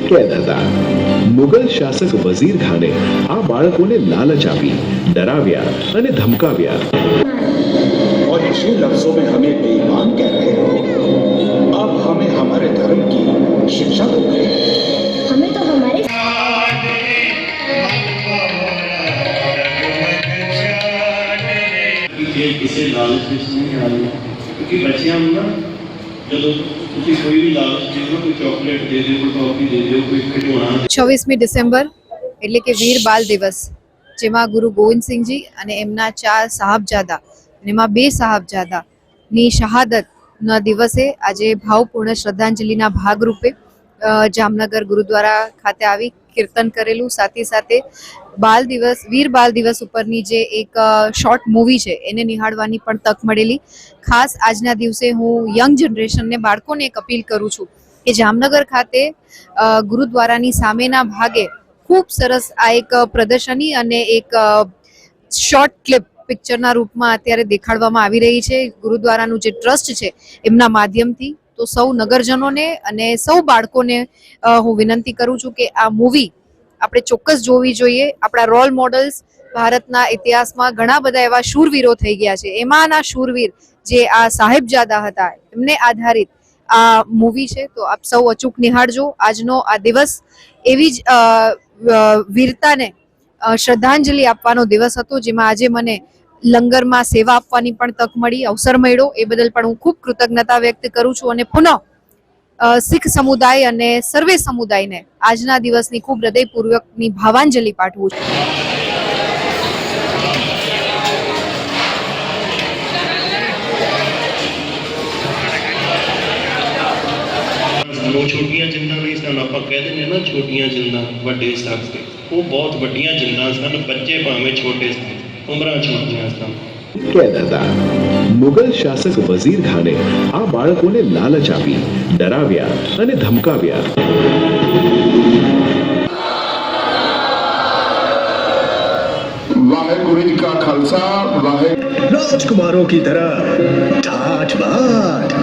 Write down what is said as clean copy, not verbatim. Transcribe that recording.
કેદ હતા. મુગલ શાસક વઝીર ખાને આ બાળકોને લાલચ આપી, ડરાવ્યા અને ધમકાવ્યા. और इसी लफ्जों में हमें बेईमान कह रहे हो। अब हमें हमारे धर्म की शिक्षा दो। हमें तो हमारे इसे लालच नहीं आ रही क्योंकि बच्चे हम ना जब कोई भी लालच दे दो, कोई चॉकलेट दे दो, कोई टॉफी दे दो, कोई खिलौना 26મી ડિસેમ્બર એટલે કે વીર બાલ દિવસ, જેમાં ગુરુ ગોવિંદસિંહજી અને એમના 4 સાહબજાદા અને એમાં 2 સાહબજાદાની શહાદતના દિવસે આજે ભાવપૂર્ણ શ્રદ્ધાંજલિના ભાગરૂપે જામનગર ગુરુદ્વારા ખાતે આવી કીર્તન કરેલું. સાથે સાથે વીર બાલ દિવસ ઉપરની જે એક શોર્ટ મૂવી છે એને નિહાળવાની પણ તક મળેલી. ખાસ આજના દિવસે હું યંગ જનરેશનને, બાળકોને એક અપીલ કરું છું કે જામનગર ખાતે ગુરુદ્વારાની સામેના ભાગે ખૂબ સરસ આ એક પ્રદર્શની અને એક શોર્ટ ક્લિપ પિક્ચરના રૂપમાં અત્યારે દેખાડવામાં આવી રહી છે ગુરુદ્વારાનું જે ટ્રસ્ટ છે એમના માધ્યમથી. તો સૌ નગરજનોને અને સૌ બાળકોને હું વિનંતી કરું છું કે આ મૂવી આપણે ચોક્કસ જોવી જોઈએ. આપણા રોલ મોડલ્સ ભારતના ઇતિહાસમાં ઘણા બધા એવા શૂરવીરો થઈ ગયા છે, એમાંના શૂરવીર જે આ સાહેબજાદા હતા એમને આધારિત આ મૂવી છે. તો આપ સૌ અચૂક નિહાળજો. આજનો આ દિવસ એવી જ વીરતાને શ્રદ્ધાંજલિ આપવાનો દિવસ હતો, જેમાં આજે મને લંગરમાં સેવા આપવાની પણ તક મળી, અવસર મળ્યો. એ બદલ પણ હું ખૂબ કૃતજ્ઞતા વ્યક્ત કરું છું અને પુનઃ શીખ સમુદાય અને સર્વે સમુદાયને આજના દિવસની ખૂબ હૃદયપૂર્વકની ભાવાંજલિ પાઠવું છું. वो छोटियां जिंदा नहीं सन, आप कहते हैं ना छोटियां जिंदा वड्डे सकते, वो बहुत वड्डियां जिंदा सन, बच्चे भावें छोटे सन, उम्रां छोटियां सन. કેદ હતા. મુગલ શાસક વઝીર ખાને આ બાળકોને લાલચ આપી, ડરાવ્યા અને ધમકાવ્યા. वाहेगुरु जी का खालसा, वाहे राजकुमारों की तरह ठाठ बाट.